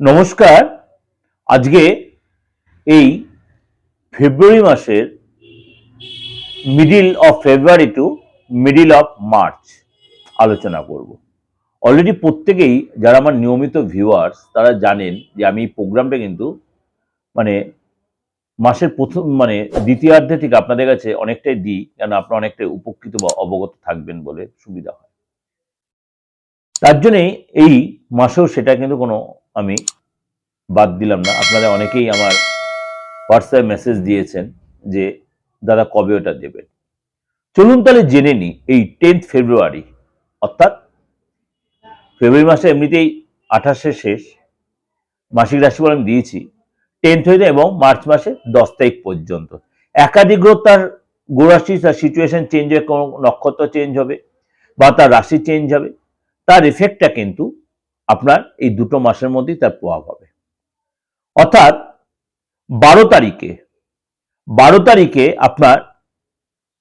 নমস্কার। আজকে এই ফেব্রুয়ারি মাসের middle of February to middle of March আলোচনা করব। অলরেডি প্রত্যেকেই যারা আমার নিয়মিত ভিউয়ার্স তারা জানেন যে আমি এই প্রোগ্রামটা কিন্তু মানে মাসের প্রথম দ্বিতীয়ার্ধে থেকে আপনাদের কাছে অনেকটাই দিই, কেন আপনারা অনেকটাই উপকৃত বা অবগত থাকবেন বলে সুবিধা হয়। তার জন্যই এই মাসেও সেটা কিন্তু কোনো আমি বাদ দিলাম না। আপনারা অনেকেই আমার হোয়াটসঅ্যাপ মেসেজ দিয়েছেন যে দাদা কবে ওটা দেবেন। চলুন তাহলে জেনে নিই এই 10th ফেব্রুয়ারি, অর্থাৎ ফেব্রুয়ারি মাসে এমনিতেই 28 শেষ, মাসিক রাশিফল আমি দিয়েছি 10th হইতে এবং মার্চ মাসে 10 তারিখ পর্যন্ত। একাধিক গ্রহ তার গোরাশি তার সিচুয়েশন চেঞ্জ হবে, কোনো নক্ষত্র চেঞ্জ হবে বা তার রাশি চেঞ্জ হবে, তার এফেক্টটা কিন্তু আপনার এই দুটো মাসের মধ্যেই তার প্রভাব হবে। অর্থাৎ 12 তারিখে আপনার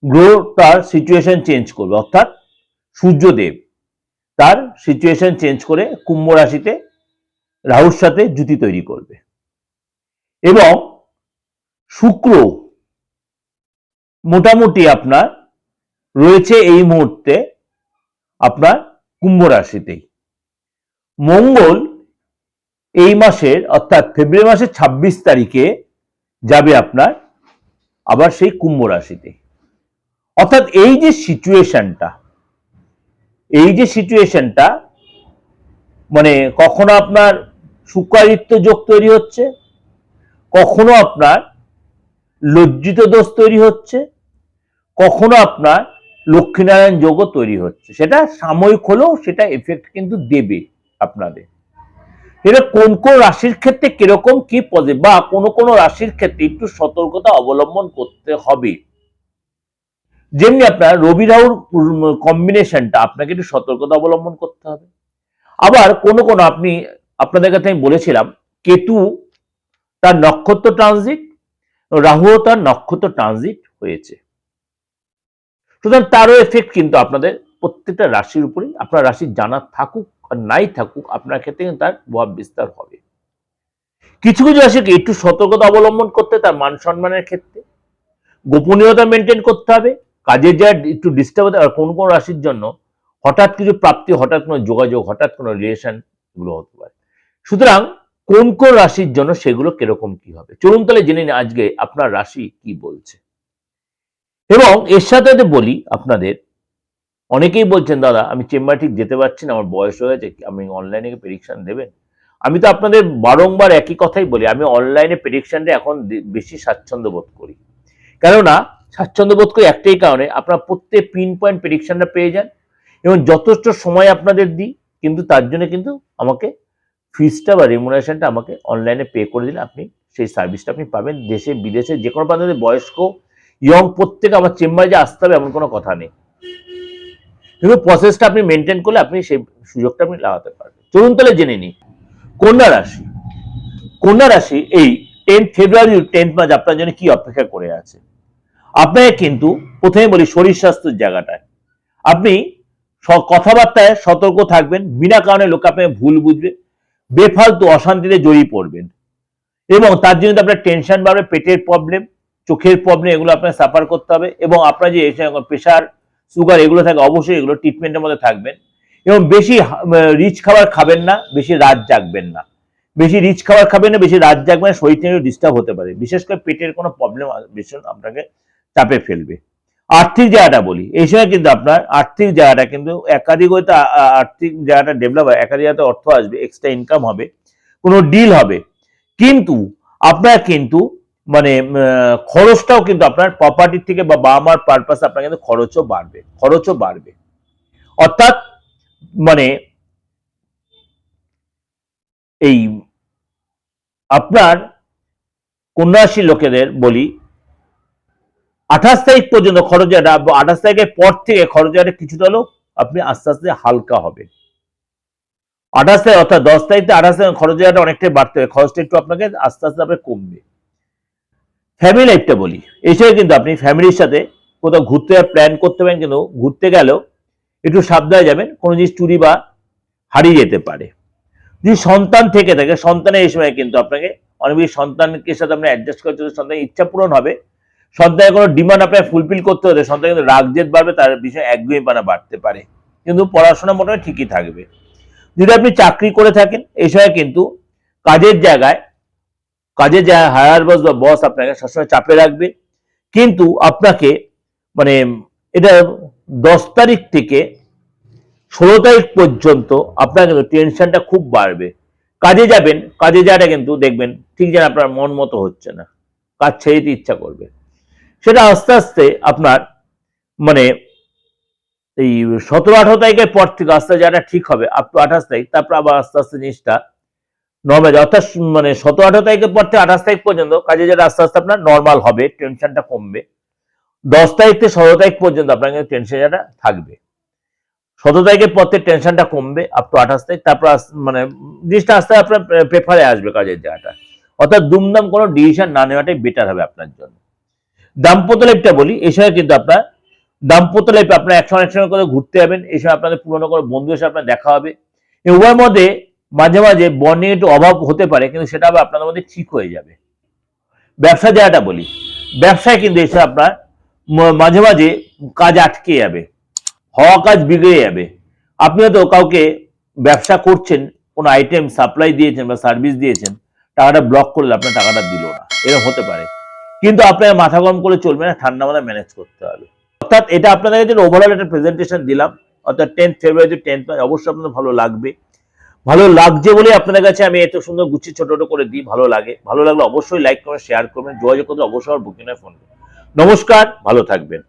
গ্রহ তার সিচুয়েশন চেঞ্জ করবে, অর্থাৎ সূর্যদেব তার সিচুয়েশন চেঞ্জ করে কুম্ভ রাশিতে রাহুর সাথে জুতি তৈরি করবে এবং শুক্র মোটামুটি আপনার রয়েছে এই মুহূর্তে আপনার কুম্ভ রাশিতেই। মঙ্গল এই মাসের অর্থাৎ ফেব্রুয়ারি মাসের 26 তারিখে যাবে আপনার আবার সেই কুম্ভ রাশিতে। অর্থাৎ এই যে সিচুয়েশনটা মানে কখনো আপনার শুক্রাদিত্য যোগ তৈরি হচ্ছে, কখনো আপনার লজ্জিত দোষ তৈরি হচ্ছে, কখনো আপনার লক্ষ্মীনারায়ণ যোগও তৈরি হচ্ছে। সেটা সাময়িক হলেও সেটা এফেক্ট কিন্তু দেবে আপনাদের। এটা কোন কোন রাশির ক্ষেত্রে কিরকম কি পজিটিভ বা কোন রাশির ক্ষেত্রে একটু সতর্কতা অবলম্বন করতে হবে। যেমনি আপনার রবি রাহুর কম্বিনেশনটা আপনাকে একটু সতর্কতা অবলম্বন করতে হবে। আবার কোন আপনাদের কাছে আমি বলেছিলাম কেতু তার নক্ষত্র ট্রানজিট, রাহুও তার নক্ষত্র ট্রানজিট হয়েছে, সুতরাং তারও এফেক্ট কিন্তু আপনাদের প্রত্যেকটা রাশির উপরেই, আপনার রাশির জানা থাকুক আর নাই থাকুক আপনার ক্ষেত্রে কিন্তু তার প্রভাব বিস্তার হবে। কিছু কিছু রাশিকে একটু সতর্কতা অবলম্বন করতে, তার মান সম্মানের ক্ষেত্রে গোপনীয়তা মেনটেন করতে হবে, কাজের জায়গায় একটু ডিস্টার্ব হতে। আর কোন কোন রাশির জন্য হঠাৎ কিছু প্রাপ্তি, হঠাৎ কোনো যোগাযোগ, হঠাৎ কোনো রিলেশন এগুলো হতে পারে। সুতরাং কোন কোন রাশির জন্য সেগুলো কিরকম কি হবে চলুন তাহলে জেনে নিই আজকে আপনার রাশি কি বলছে। এবং এর সাথে বলি আপনাদের, অনেকেই বলছেন দাদা আমি চেম্বার ঠিক যেতে পারছি না, আমার বয়স হয়ে গেছে, আমি অনলাইনে প্রেডিকশন দেবেন। আমি তো আপনাদের বারংবার একই কথাই বলি, আমি অনলাইনে প্রেডিকশনটা এখন বেশি স্বাচ্ছন্দ্য বোধ করি। কেননা স্বাচ্ছন্দ্য বোধ করি একটাই কারণে, আপনারা প্রত্যেক পিন পয়েন্ট প্রেডিকশনটা পেয়ে যান এবং যথেষ্ট সময় আপনাদের দিই, কিন্তু তার জন্য কিন্তু আমাকে ফিসটা বা রেমুনারেশনটা আমাকে অনলাইনে পে করে দিলে আপনি সেই সার্ভিসটা আপনি পাবেন। দেশে বিদেশে যে কোনো প্রান্তে বয়স্ক ইয়ং প্রত্যেকে আমার চেম্বারে যে আসতে হবে এমন কোনো কথা নেই, কিন্তু প্রসেসটা আপনি মেনটেন করলে আপনি সেই সুযোগটা আপনি লাগাতে পারবেন। চলুন তাহলে জেনে নিই কন্যা রাশি এই 10 ফেব্রুয়ারি 10 মার্চ আপনার জন্য কি অপেক্ষা করে আছে। আপনাকে কিন্তু প্রথমে বলি শরীর স্বাস্থ্যের জায়গাটায় আপনি কথাবার্তায় সতর্ক থাকবেন, বিনা কারণে লোক আপনাকে ভুল বুঝবে, বেফালতু অশান্তিতে জড়িয়ে পড়বেন এবং তার জন্য আপনার টেনশন বাড়বে, পেটের প্রবলেম, চোখের প্রবলেম, এগুলো আপনার সাফার করতে হবে। এবং আপনার যে প্রেশার সুগার এগুলো থাকে অবশ্যই এগুলো ট্রিটমেন্টের মধ্যে থাকবেন। এবং বেশি রিচ খাবার খাবেন না, বেশি রাত জাগবেন না, বেশি রিচ খাবার খাবেন না, বেশি রাত জাগবেন না, শরীর থেকে ডিস্টার্ব হতে পারে, বিশেষ করে পেটের কোনো প্রবলেম ভীষণ আপনাকে চাপে ফেলবে। আর্থিক জায়গাটা বলি, এই সময় কিন্তু আপনার আর্থিক জায়গাটা কিন্তু একাধিক হয়তো আর্থিক জায়গাটা ডেভেলপ হয়, একাধিক হয়তো অর্থ আসবে, এক্সট্রা ইনকাম হবে, কোনো ডিল হবে, কিন্তু আপনার কিন্তু খরচটাও কিন্তু আপনার প্রপার্টির থেকে বা বাবা মার পারপাস আপনার কিন্তু খরচও বাড়বে। অর্থাৎ এই আপনার কন্যা রাশির লোকেদের বলি 28 তারিখ পর্যন্ত খরচ, 28 তারিখের পর থেকে খরচ কিছুটা হলেও আপনি আস্তে আস্তে হালকা হবে। 28 তারিখ অর্থাৎ 10 তারিখ থেকে 28 তারিখ খরচ অনেকটাই বাড়তে হবে, খরচটা একটু আপনাকে আস্তে আস্তে আপনার কমবে। ফ্যামিলি লাইফটা বলি, এই সময় কিন্তু আপনি ফ্যামিলির সাথে কোথাও ঘুরতে প্ল্যান করতে পারেন, কিন্তু ঘুরতে গেলেও একটু সাবধানে যাবেন, কোনো জিনিস চুরি বা হারিয়ে যেতে পারে। যদি সন্তান থেকে থাকে, সন্তানের এই সময় কিন্তু আপনাকে অনেক বেশি সন্তানকে সাথে আপনি অ্যাডজাস্ট করে চলতে, সন্তানের ইচ্ছা পূরণ হবে, সন্তানের কোনো ডিমান্ড আপনার ফুলফিল করতে হলে সন্তান কিন্তু রাগ জেদ বাড়বে, তার বিষয়ে একগুঁয়েপনা বাড়তে পারে, কিন্তু পড়াশোনা মোটামুটি ঠিকই থাকবে। যদি আপনি চাকরি করে থাকেন এই সময় কিন্তু কাজের জায়গায় হায়ার বস বা বস আপনাকে সবসময় চাপে রাখবে, কিন্তু আপনাকে মানে এটা 10 তারিখ থেকে 16 তারিখ পর্যন্ত আপনার কিন্তু টেনশনটা খুব বাড়বে। কাজে যাবেন, কাজে যাওয়াটা কিন্তু দেখবেন ঠিক যেন আপনার মন মতো হচ্ছে না, কাজ ছেড়ে দিতে ইচ্ছা করবে। সেটা আস্তে আস্তে আপনার মানে এই 17-18 তারিখের পর থেকে আস্তে যাওয়াটা ঠিক হবে, আপ টু 28 তারিখ, তারপর আবার আস্তে আস্তে জিনিসটা নর্মাল, অর্থাৎ মানে 17-18 তারিখের পর থেকে 28 তারিখ পর্যন্ত কাজে যাওয়াটা আস্তে আস্তে আপনার নর্মাল হবে, টেনশনটা কমবে। 10 তারিখ থেকে 17 তারিখ পর্যন্ত আপনার কিন্তু টেনশন যাওয়াটা থাকবে। 17 তারিখের পর থেকে টেনশনটা কমবে আপ টু 28 তারিখ, তারপর মানে জিনিসটা আস্তে আপনার প্রেফারে আসবে কাজের জায়গাটা, অর্থাৎ দুমদাম কোনো ডিসিশন না নেওয়াটাই বেটার হবে আপনার জন্য। দাম্পত্য লাইফটা বলি, এই সময় কিন্তু আপনার দাম্পত্য লাইফে আপনার একসঙ্গে করে ঘুরতে যাবেন, এই সময় আপনাদের পুরোনো কোনো বন্ধুদের সাথে আপনার দেখা হবে। উভয়ের মধ্যে মাঝে মাঝে বন্ডিং একটু অভাব হতে পারে, কিন্তু সেটা আবার আপনাদের মধ্যে ঠিক হয়ে যাবে। ব্যবসা জায়গাটা বলি, ব্যবসায় কিন্তু এসে আপনার মাঝে মাঝে কাজ আটকে যাবে, হওয়া কাজ বিগড়ে যাবে। আপনি হয়তো কাউকে ব্যবসা করছেন, কোনো আইটেম সাপ্লাই দিয়েছেন বা সার্ভিস দিয়েছেন, টাকাটা ব্লক করলে আপনার টাকাটা দিল না, এরকম হতে পারে, কিন্তু আপনার মাথা গরম করে চলবে না, ঠান্ডা মাথায় ম্যানেজ করতে হবে। অর্থাৎ এটা আপনাদের কাছে ওভারঅল একটা প্রেজেন্টেশন দিলাম, অর্থাৎ 10th ফেব্রুয়ারি 10th মার্চ অবশ্যই আপনাদের ভালো লাগবে। ভালো লাগছে বলে আপনাদের কাছে আমি এত সুন্দর গুছিয়ে ছোট ছোট করে দিই, ভালো লাগে। ভালো লাগলে অবশ্যই লাইক করবেন, শেয়ার করবেন, যোগাযোগ করতে অবশ্যই আমার বুকিংয়ে ফোন করবেন। নমস্কার, ভালো থাকবেন।